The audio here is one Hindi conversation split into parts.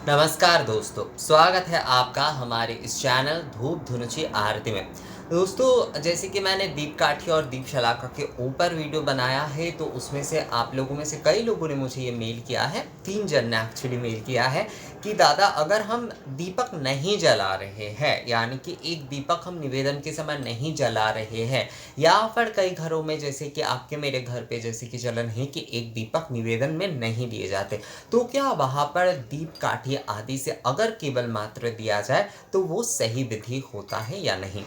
नमस्कार दोस्तों, स्वागत है आपका हमारे इस चैनल धूप धुनुची आरती में। दोस्तों, जैसे कि मैंने दीप काठी और दीप शलाका के ऊपर वीडियो बनाया है, तो उसमें से आप लोगों में से कई लोगों ने मुझे ये मेल किया है, 3 जन ने एक्चुअली मेल किया है कि दादा अगर हम दीपक नहीं जला रहे हैं, यानी कि एक दीपक हम निवेदन के समय नहीं जला रहे हैं, या फिर कई घरों में जैसे कि आपके मेरे घर पे जैसे कि चलन है कि एक दीपक निवेदन में नहीं दिए जाते, तो क्या वहाँ पर दीप काठी आदि से अगर केवल मात्र दिया जाए तो वो सही विधि होता है या नहीं।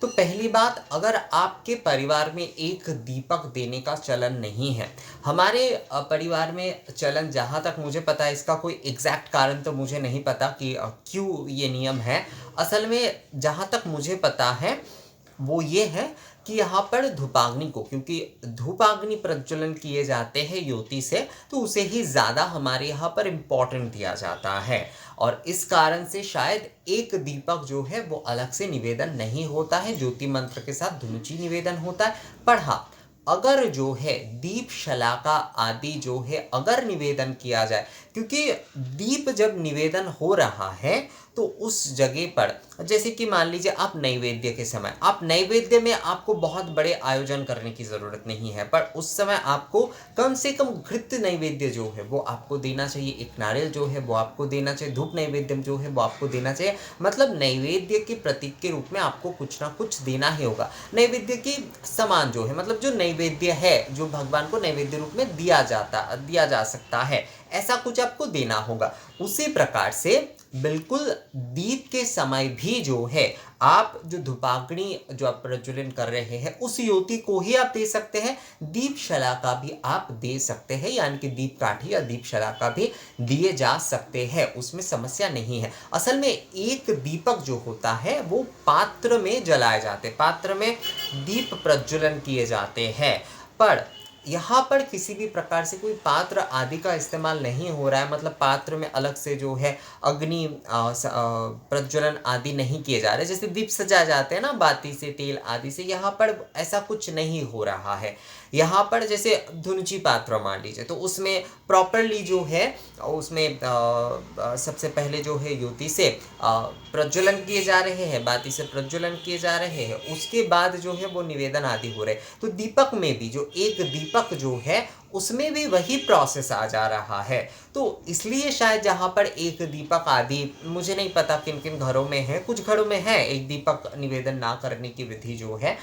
तो पहली बात, अगर आपके परिवार में एक दीपक देने का चलन नहीं है, हमारे परिवार में चलन जहाँ तक मुझे पता है, इसका कोई एग्जैक्ट कारण तो मुझे नहीं पता कि क्यों ये नियम है। असल में जहाँ तक मुझे पता है वो ये है कि यहाँ पर धूपाग्नि को, क्योंकि धूपाग्नि प्रज्वलन किए जाते हैं युवती से, तो उसे ही ज़्यादा हमारे यहाँ पर इम्पोर्टेंट दिया जाता है, और इस कारण से शायद एक दीपक जो है वो अलग से निवेदन नहीं होता है, ज्योति मंत्र के साथ धुनुची निवेदन होता है। पर हाँ, अगर जो है दीप शलाका आदि जो है अगर निवेदन किया जाए, क्योंकि दीप जब निवेदन हो रहा है तो उस जगह पर, जैसे कि मान लीजिए आप नैवेद्य के समय, आप नैवेद्य में आपको बहुत बड़े आयोजन करने की ज़रूरत नहीं है, पर उस समय आपको कम से कम घृत नैवेद्य जो है वो आपको देना चाहिए, एक नारियल जो है वो आपको देना चाहिए, धूप नैवेद्य जो है वो आपको देना चाहिए। मतलब नैवेद्य के प्रतीक के रूप में आपको कुछ ना कुछ देना ही होगा। नैवेद्य की समान जो है, मतलब जो नैवेद्य है, जो भगवान को नैवेद्य रूप में दिया जा सकता है, ऐसा कुछ आपको देना होगा। उसी प्रकार से बिल्कुल दीप के समय भी जो है, आप जो धूपाग्नि जो आप प्रज्वलन कर रहे हैं उस ज्योति को ही आप दे सकते हैं, दीप शलाका भी आप दे सकते हैं, यानी कि दीप काठी या दीप शलाका भी दिए जा सकते हैं, उसमें समस्या नहीं है। असल में एक दीपक जो होता है वो पात्र में जलाए जाते, पात्र में दीप प्रज्वलन किए जाते हैं, पर यहाँ पर किसी भी प्रकार से कोई पात्र आदि का इस्तेमाल नहीं हो रहा है, मतलब पात्र में अलग से जो है अग्नि प्रज्वलन आदि नहीं किए जा रहे, जैसे दीप सजाए जाते हैं ना बाती से, तेल आदि से, यहाँ पर ऐसा कुछ नहीं हो रहा है। यहाँ पर जैसे धुनुची पात्र मान लीजिए, तो उसमें प्रॉपरली जो है उसमें सबसे पहले जो है युवती से प्रज्वलन किए जा रहे हैं, बाती से प्रज्वलन किए जा रहे हैं, उसके बाद जो है वो निवेदन आदि हो रहे। तो दीपक में भी जो एक दीपक जो है उसमें भी वही प्रोसेस आ जा रहा है। तो इसलिए शायद जहाँ पर एक दीपक आदि, मुझे नहीं पता किन किन घरों में है, कुछ घरों में है एक दीपक निवेदन ना करने की विधि जो है,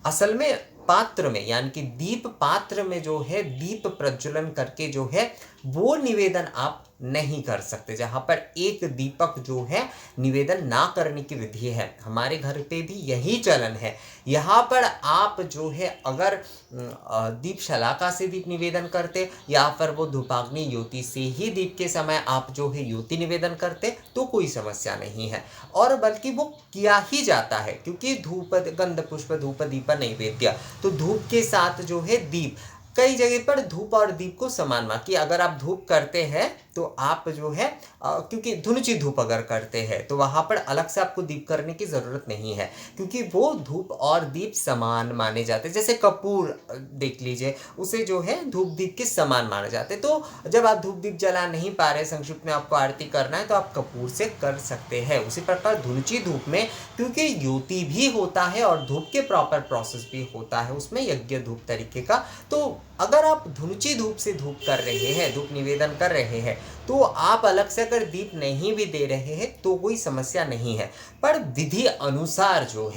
असल में पात्र में, यानी कि दीप पात्र में जो है दीप प्रज्वलन करके जो है वो निवेदन आप नहीं कर सकते, जहां पर एक दीपक जो है निवेदन ना करने की विधि है। हमारे घर पे भी यही चलन है। यहाँ पर आप जो है अगर दीप शलाका से दीप निवेदन करते, या फिर वो धूपाग्नि ज्योति से ही दीप के समय आप जो है ज्योति निवेदन करते, तो कोई समस्या नहीं है, और बल्कि वो किया ही जाता है, क्योंकि धूप गंध पुष्प धूप दीप नैवेद्य, तो धूप के साथ जो है दीप, कई जगह पर धूप और दीप को समान मान, कि अगर आप धूप करते हैं तो आप जो है क्योंकि धुनुची धूप अगर करते हैं तो वहाँ पर अलग से आपको दीप करने की ज़रूरत नहीं है, क्योंकि वो धूप और दीप समान माने जाते हैं। जैसे कपूर देख लीजिए, उसे जो है धूप दीप के समान माने जाते हैं। तो जब आप धूप दीप जला नहीं पा रहे, संक्षिप्त में आपको आरती करना है, तो आप कपूर से कर सकते हैं। उसी प्रकार धुनुची धूप में, क्योंकि ज्योति भी होता है और धूप के प्रॉपर प्रोसेस भी होता है उसमें, यज्ञ धूप तरीके का, तो अगर आप धुनुची धूप से धूप कर रहे हैं, धूप निवेदन कर रहे हैं, तो आप अलग से अगर दीप नहीं भी दे रहे हैं तो कोई समस्या नहीं है। पर विधि अनुसार जो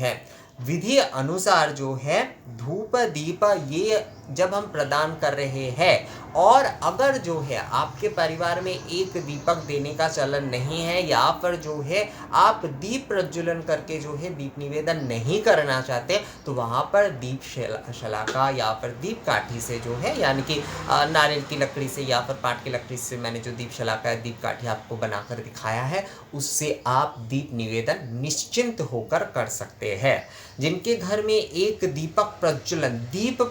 है धूप दीप ये जब हम प्रदान कर रहे हैं, और अगर जो है आपके परिवार में एक दीपक देने का चलन नहीं है, या फिर जो है आप दीप प्रज्वलन करके जो है दीप निवेदन नहीं करना चाहते, तो वहाँ पर दीप शलाका या फिर दीप काठी से जो है, यानी कि नारियल की लकड़ी से या फिर पाट की लकड़ी से मैंने जो दीप शलाका या दीप काठी आपको बनाकर दिखाया है, उससे आप दीप निवेदन निश्चिंत होकर कर सकते हैं। जिनके घर में एक दीपक प्रज्वलन, दीप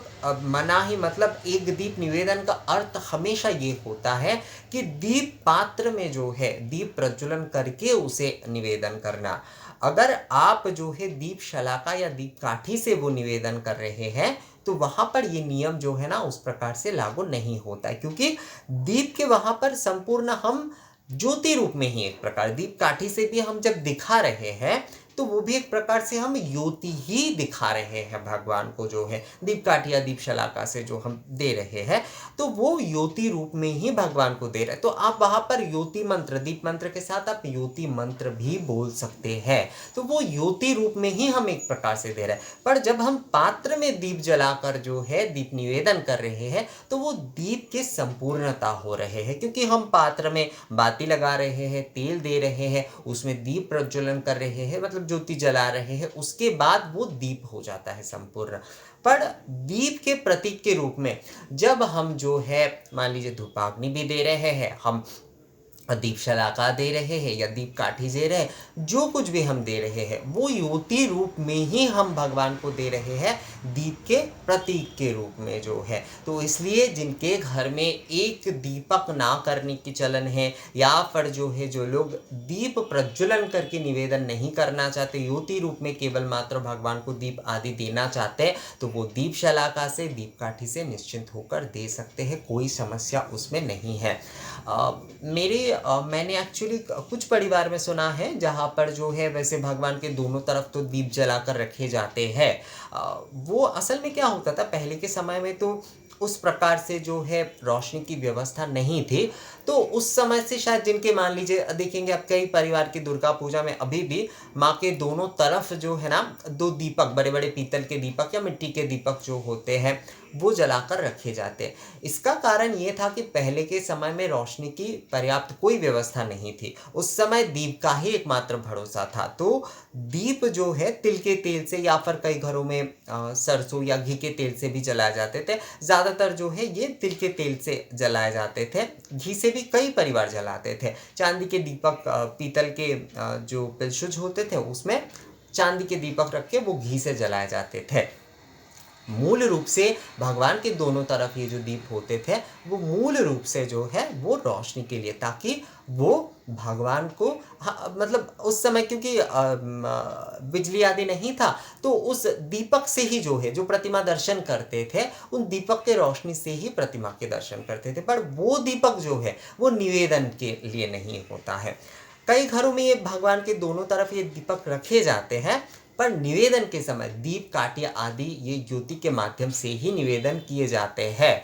मना ही, मतलब एक दीप निवेदन का अर्थ हमेशा ये होता है कि दीप पात्र में जो है दीप प्रज्वलन करके उसे निवेदन करना। अगर आप जो है दीप शलाका या दीप काठी से वो निवेदन कर रहे हैं, तो वहां पर ये नियम जो है ना उस प्रकार से लागू नहीं होता है, क्योंकि दीप के वहां पर संपूर्ण हम ज्योति रूप में ही एक प्रकार दीप काठी से भी हम जब दिखा रहे हैं तो वो भी एक प्रकार से हम ज्योति ही दिखा रहे हैं भगवान को, जो है दीप काठी या दीप शलाका से जो हम दे रहे हैं तो वो ज्योति रूप में ही भगवान को दे रहे हैं। तो आप वहां पर ज्योति मंत्र, दीप मंत्र के साथ आप ज्योति मंत्र भी बोल सकते हैं, तो वो ज्योति रूप में ही हम एक प्रकार से दे रहे हैं। पर जब हम पात्र में दीप जलाकर जो है दीप निवेदन कर रहे हैं तो वो दीप के संपूर्णता हो रहे हैं, क्योंकि हम पात्र में बाती लगा रहे हैं, तेल दे रहे हैं, उसमें दीप प्रज्वलन कर रहे हैं, मतलब ज्योति जला रहे हैं, उसके बाद वो दीप हो जाता है संपूर्ण। पर दीप के प्रतीक के रूप में जब हम जो है मान लीजिए धूपाग्नि भी दे रहे हैं, हम दीप शलाका दे रहे हैं या दीप काठी दे रहे हैं, जो कुछ भी हम दे रहे हैं वो ज्योति रूप में ही हम भगवान को दे रहे हैं, दीप के प्रतीक के रूप में जो है। तो इसलिए जिनके घर में एक दीपक ना करने की चलन है या फिर जो है जो लोग दीप प्रज्वलन करके निवेदन नहीं करना चाहते, ज्योति रूप में केवल मात्र भगवान को दीप आदि देना चाहते हैं, तो वो दीप शलाका से दीप काठी से निश्चिंत होकर दे सकते हैं, कोई समस्या उसमें नहीं है। मैंने एक्चुअली कुछ परिवार में सुना है जहाँ पर जो है वैसे भगवान के दोनों तरफ तो दीप जलाकर रखे जाते हैं। वो असल में क्या होता था पहले के समय में, तो उस प्रकार से जो है रोशनी की व्यवस्था नहीं थी, तो उस समय से शायद जिनके मान लीजिए देखेंगे आप कई परिवार की दुर्गा पूजा में अभी भी माँ के दोनों तरफ जो है ना दो दीपक, बड़े बड़े पीतल के दीपक या मिट्टी के दीपक जो होते हैं वो जलाकर रखे जाते हैं। इसका कारण ये था कि पहले के समय में रोशनी की पर्याप्त कोई व्यवस्था नहीं थी, उस समय दीप का ही एकमात्र भरोसा था। तो दीप जो है तिल के तेल से या फिर कई घरों में सरसों या घी के तेल से भी जलाए जाते थे, ज़्यादातर जो है ये तिल के तेल से जलाए जाते थे, घी से भी कई परिवार जलाते थे। चांदी के दीपक, पीतल के जो पिलशुज होते थे उसमें चांदी के दीपक रख के वो घी से जलाए जाते थे। मूल रूप से भगवान के दोनों तरफ ये जो दीप होते थे वो मूल रूप से जो है वो रोशनी के लिए, ताकि वो भगवान को मतलब उस समय क्योंकि बिजली आदि नहीं था, तो उस दीपक से ही जो है जो प्रतिमा दर्शन करते थे उन दीपक के रोशनी से ही प्रतिमा के दर्शन करते थे। पर वो दीपक जो है वो निवेदन के लिए नहीं होता है। कई घरों में ये भगवान के दोनों तरफ ये दीपक रखे जाते हैं, पर निवेदन के समय दीप काठिया आदि ये ज्योति के माध्यम से ही निवेदन किए जाते हैं।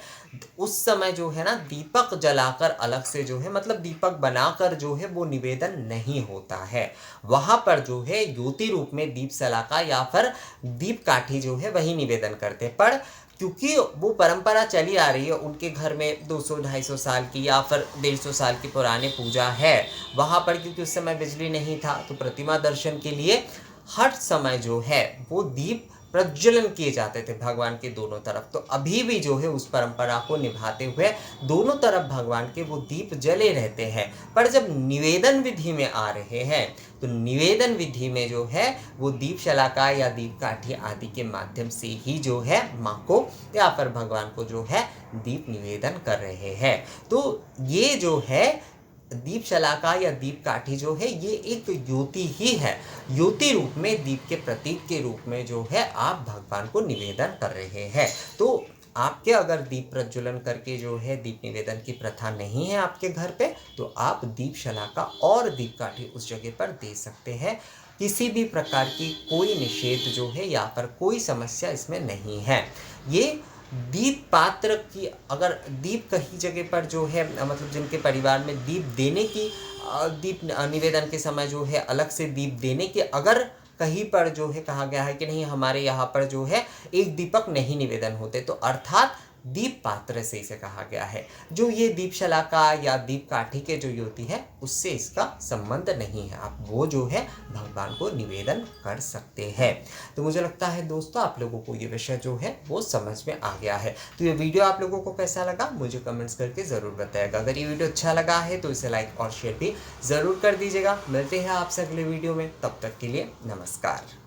उस समय जो है ना दीपक जलाकर अलग से जो है मतलब दीपक बनाकर जो है वो निवेदन नहीं होता है। वहां पर जो है ज्योति रूप में दीप शलाका या फिर दीप काठी जो है वही निवेदन करते हैं। पर क्योंकि वो परंपरा चली आ रही है, उनके घर में 200-250 साल की या फिर 150 साल की पुराने पूजा है, वहाँ पर क्योंकि उस समय बिजली नहीं था तो प्रतिमा दर्शन के लिए हर समय जो है वो दीप प्रज्वलन किए जाते थे भगवान के दोनों तरफ। तो अभी भी जो है उस परंपरा को निभाते हुए दोनों तरफ भगवान के वो दीप जले रहते हैं। पर जब निवेदन विधि में आ रहे हैं तो निवेदन विधि में जो है वो दीप शलाका या दीप काठी आदि के माध्यम से ही जो है माँ को या फिर भगवान को जो है दीप निवेदन कर रहे हैं। तो ये जो है दीप शलाका या दीप काठी जो है ये एक ज्योति ही है, ज्योति रूप में दीप के प्रतीक के रूप में जो है आप भगवान को निवेदन कर रहे हैं। तो आपके अगर दीप प्रज्वलन करके जो है दीप निवेदन की प्रथा नहीं है आपके घर पे, तो आप दीप शलाका और दीप काठी उस जगह पर दे सकते हैं। किसी भी प्रकार की कोई निषेध जो है या पर कोई समस्या इसमें नहीं है। ये दीप पात्र की अगर दीप कहीं जगह पर जो है मतलब जिनके परिवार में दीप देने की दीप निवेदन के समय जो है अलग से दीप देने की अगर कहीं पर जो है कहा गया है कि नहीं हमारे यहाँ पर जो है एक दीपक नहीं निवेदन होते, तो अर्थात दीप पात्र से इसे कहा गया है। जो ये दीप शलाका या दीप काठी के जो ज्योति है उससे इसका संबंध नहीं है, आप वो जो है भगवान को निवेदन कर सकते हैं। तो मुझे लगता है दोस्तों आप लोगों को ये विषय जो है वो समझ में आ गया है। तो ये वीडियो आप लोगों को कैसा लगा मुझे कमेंट्स करके ज़रूर बताएगा। अगर ये वीडियो अच्छा लगा है तो इसे लाइक और शेयर भी ज़रूर कर दीजिएगा। मिलते हैं आपसे अगले वीडियो में, तब तक के लिए नमस्कार।